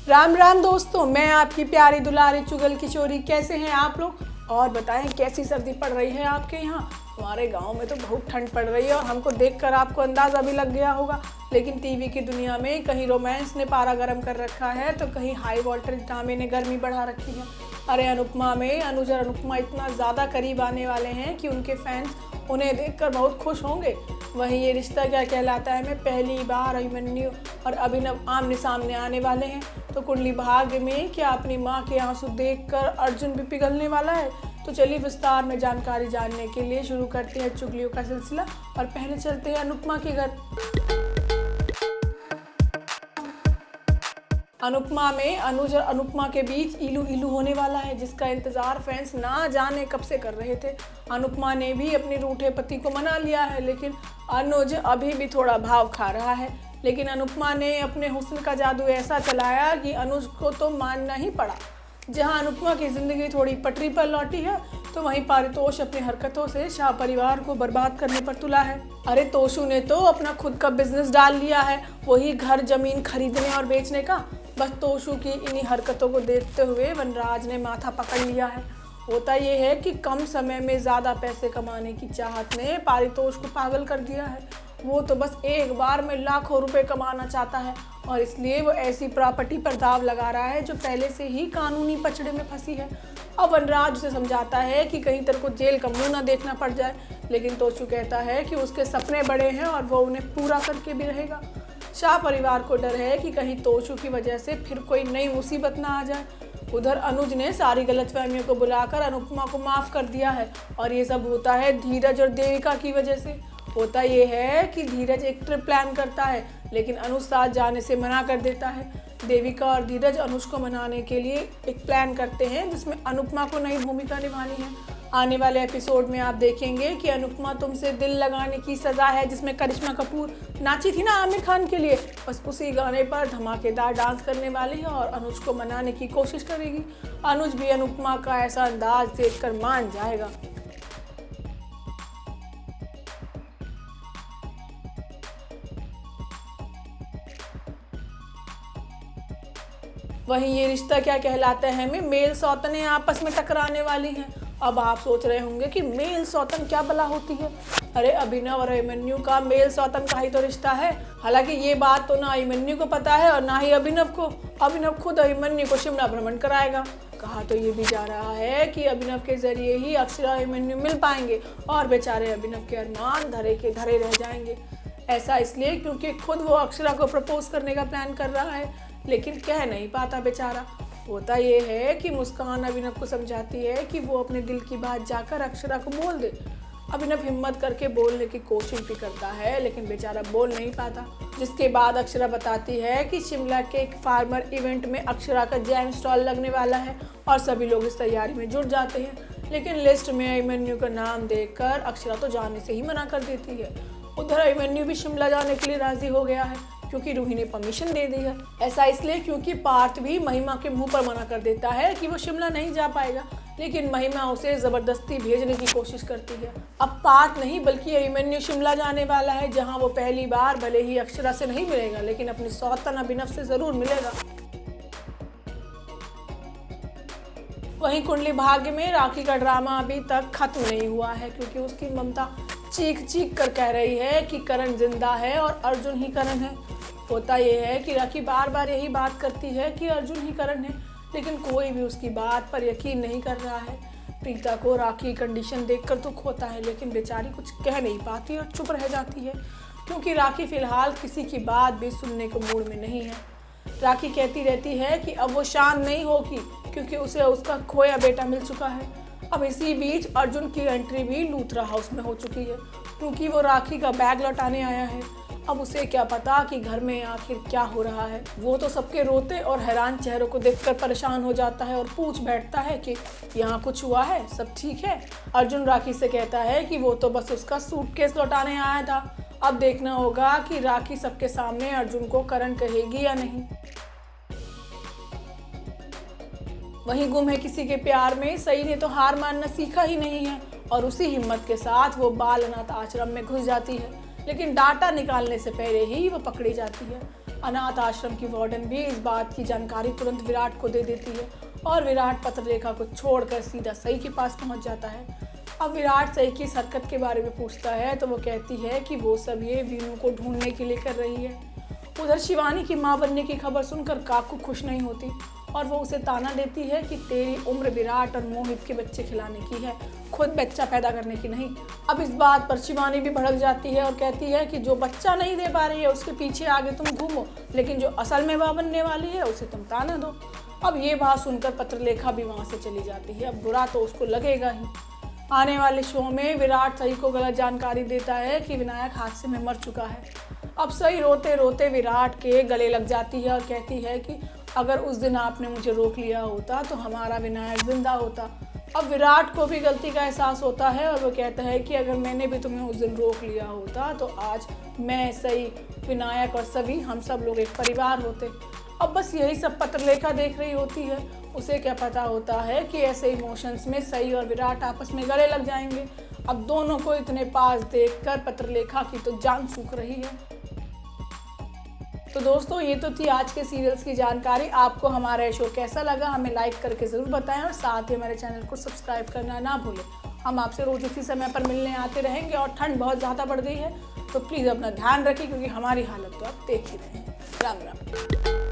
राम राम दोस्तों, मैं आपकी प्यारी दुलारी चुगल किशोरी। कैसे हैं आप लोग? और बताएं, कैसी सर्दी पड़ रही है आपके यहाँ? हमारे गांव में तो बहुत ठंड पड़ रही है और हमको देखकर आपको अंदाज़ा भी लग गया होगा। लेकिन टीवी की दुनिया में कहीं रोमांस ने पारा गर्म कर रखा है तो कहीं हाई वोल्टेज ड्रामे ने गर्मी बढ़ा रखी है। अरे अनुपमा में अनुज और अनुपमा इतना ज़्यादा करीब आने वाले हैं कि उनके फैंस उन्हें देखकर बहुत खुश होंगे। वहीं ये रिश्ता क्या कहलाता है में पहली बार अभिमन्यु और अभिनव आमने सामने आने वाले हैं। तो कुंडली भाग्य में क्या अपनी माँ के आंसू देखकर अर्जुन भी पिघलने वाला है? तो चलिए विस्तार में जानकारी जानने के लिए शुरू करते हैं चुगलियों का सिलसिला। और पहले चलते हैं अनुपमा के घर। अनुपमा में अनुज और अनुपमा के बीच इलू इलू होने वाला है, जिसका इंतजार फैंस ना जाने कब से कर रहे थे। अनुपमा ने भी अपने रूठे पति को मना लिया है, लेकिन अनुज अभी भी थोड़ा भाव खा रहा है। लेकिन अनुपमा ने अपने हुस्न का जादू ऐसा चलाया कि अनुज को तो मानना ही पड़ा। जहां अनुपमा की जिंदगी थोड़ी पटरी पर लौटी है, तो वहीं पारितोष अपनी हरकतों से शाह परिवार को बर्बाद करने पर तुला है। अरे तोशु ने तो अपना खुद का बिजनेस डाल लिया है, वही घर जमीन खरीदने और बेचने का। बस तोशु की इन्हीं हरकतों को देखते हुए वनराज ने माथा पकड़ लिया है। होता ये है कि कम समय में ज़्यादा पैसे कमाने की चाहत ने पारितोष को पागल कर दिया है। वो तो बस एक बार में लाखों रुपए कमाना चाहता है और इसलिए वो ऐसी प्रॉपर्टी पर दाव लगा रहा है जो पहले से ही कानूनी पचड़े में फंसी है। अब वनराज उसे समझाता है कि कहीं तेरे को जेल का मुंह ना देखना पड़ जाए, लेकिन तोशु कहता है कि उसके सपने बड़े हैं और वो उन्हें पूरा करके भी रहेगा। शाह परिवार को डर है कि कहीं तोशु की वजह से फिर कोई नई मुसीबत ना आ जाए। उधर अनुज ने सारी गलतफहमियों को बुलाकर अनुपमा को माफ़ कर दिया है और ये सब होता है धीरज और देविका की वजह से। होता ये है कि धीरज एक ट्रिप प्लान करता है, लेकिन अनुज साथ जाने से मना कर देता है। देविका और धीरज अनुज को मनाने के लिए एक प्लान करते हैं जिसमें अनुपमा को नई भूमिका निभानी है। आने वाले एपिसोड में आप देखेंगे कि अनुपमा तुमसे दिल लगाने की सज़ा है, जिसमें करिश्मा कपूर नाची थी ना आमिर खान के लिए, बस उसी गाने पर धमाकेदार डांस करने वाली है और अनुज को मनाने की कोशिश करेगी। अनुज भी अनुपमा का ऐसा अंदाज देखकर मान जाएगा। वहीं ये रिश्ता क्या कहलाता है में मेल सौतनें आपस में टकराने वाली हैं। अब आप सोच रहे होंगे कि मेल सौतन क्या भला होती है? अरे अभिनव और अभिमन्यु का मेल सौतन का ही तो रिश्ता है। हालांकि ये बात तो ना अभिमन्यु को पता है और ना ही अभिनव को। अभिनव खुद अभिमन्यु को शिमला भ्रमण कराएगा। कहा तो ये भी जा रहा है कि अभिनव के जरिए ही अक्षरा अभिमन्यु मिल पाएंगे और बेचारे अभिनव के अरमान धरे के धरे रह जाएंगे। ऐसा इसलिए क्योंकि खुद वो अक्षरा को प्रपोज करने का प्लान कर रहा है, लेकिन कह नहीं पाता बेचारा। होता ये है कि मुस्कान अभिनव को समझाती है कि वो अपने दिल की बात जाकर अक्षरा को बोल दे। अभिनव हिम्मत करके बोलने की कोशिश भी करता है, लेकिन बेचारा बोल नहीं पाता। जिसके बाद अक्षरा बताती है कि शिमला के एक फार्मर इवेंट में अक्षरा का जैम स्टॉल लगने वाला है और सभी लोग इस तैयारी में जुट जाते हैं। लेकिन लिस्ट में अभिमन्यु का नाम देखकर अक्षरा तो जाने से ही मना कर देती है। उधर अभिमन्यु भी शिमला जाने के लिए राजी हो गया है क्योंकि रूही ने परमिशन दे दी है। ऐसा इसलिए क्योंकि पार्थ भी महिमा के मुंह पर मना कर देता है कि वो शिमला नहीं जा पाएगा, लेकिन महिमा उसे जबरदस्ती भेजने की कोशिश करती है। अब पार्थ नहीं बल्कि अभिमन्यु शिमला जाने वाला है, जहां वो पहली बार भले ही अक्षरा से नहीं मिलेगा, लेकिन अपनी सौतन अभिनव से जरूर मिलेगा। वहीं कुंडली भाग्य में राखी का ड्रामा अभी तक खत्म नहीं हुआ है, क्योंकि उसकी ममता चीख चीख कर कह रही है कि करण जिंदा है और अर्जुन ही करण है। होता यह है कि राखी बार बार यही बात करती है कि अर्जुन ही करण है, लेकिन कोई भी उसकी बात पर यकीन नहीं कर रहा है। प्रीता को राखी की कंडीशन देखकर दुख होता है, लेकिन बेचारी कुछ कह नहीं पाती और चुप रह जाती है, क्योंकि राखी फिलहाल किसी की बात भी सुनने को मूड में नहीं है। राखी कहती रहती है कि अब वो शांत नहीं होगी क्योंकि उसे उसका खोया बेटा मिल चुका है। अब इसी बीच अर्जुन की एंट्री भी लूथरा हाउस में हो चुकी है, क्योंकि वो राखी का बैग लौटाने आया है। अब उसे क्या पता कि घर में आखिर क्या हो रहा है। वो तो सबके रोते और हैरान चेहरों को देखकर परेशान हो जाता है और पूछ बैठता है कि यहाँ कुछ हुआ है, सब ठीक है? अर्जुन राखी से कहता है कि वो तो बस उसका सूटकेस लौटाने आया था। अब देखना होगा कि राखी सबके सामने अर्जुन को करण कहेगी या नहीं। वहीं गुम है किसी के प्यार में सई ने तो हार मानना सीखा ही नहीं है और उसी हिम्मत के साथ वो बाल अनाथ आश्रम में घुस जाती है। लेकिन डाटा निकालने से पहले ही वो पकड़ी जाती है। अनाथ आश्रम की वार्डन भी इस बात की जानकारी तुरंत विराट को दे देती है और विराट पत्रलेखा को छोड़कर सीधा सई के पास पहुंच जाता है। अब विराट सई की इस हरकत के बारे में पूछता है तो वो कहती है कि वो सब ये वीनू को ढूंढने के लिए कर रही है। उधर शिवानी की मां बनने की खबर सुनकर काकू खुश नहीं होती और वो उसे ताना देती है कि तेरी उम्र विराट और मोहित के बच्चे खिलाने की है, खुद बच्चा पैदा करने की नहीं। अब इस बात पर शिवानी भी भड़क जाती है और कहती है कि जो बच्चा नहीं दे पा रही है उसके पीछे आगे तुम घूमो, लेकिन जो असल में मां बनने वाली है उसे तुम ताना दो। अब ये बात सुनकर पत्रलेखा भी वहाँ से चली जाती है। अब बुरा तो उसको लगेगा ही। आने वाले शो में विराट सई को गलत जानकारी देता है कि विनायक हादसे में मर चुका है। अब सई रोते रोते विराट के गले लग जाती है और कहती है कि अगर उस दिन आपने मुझे रोक लिया होता तो हमारा विनायक जिंदा होता। अब विराट को भी गलती का एहसास होता है और वो कहता है कि अगर मैंने भी तुम्हें उस दिन रोक लिया होता तो आज मैं, सई, विनायक और सभी हम सब लोग एक परिवार होते। अब बस यही सब पत्रलेखा देख रही होती है। उसे क्या पता होता है कि ऐसे इमोशंस में सई और विराट आपस में गले लग जाएंगे। अब दोनों को इतने पास देखकर पत्रलेखा की तो जान सूख रही है। तो दोस्तों, ये तो थी आज के सीरियल्स की जानकारी। आपको हमारा शो कैसा लगा हमें लाइक करके ज़रूर बताएं और साथ ही हमारे चैनल को सब्सक्राइब करना ना भूलें। हम आपसे रोज़ इसी समय पर मिलने आते रहेंगे और ठंड बहुत ज़्यादा बढ़ गई है तो प्लीज़ अपना ध्यान रखें क्योंकि हमारी हालत तो आप देख ही रहे हैं। राम राम।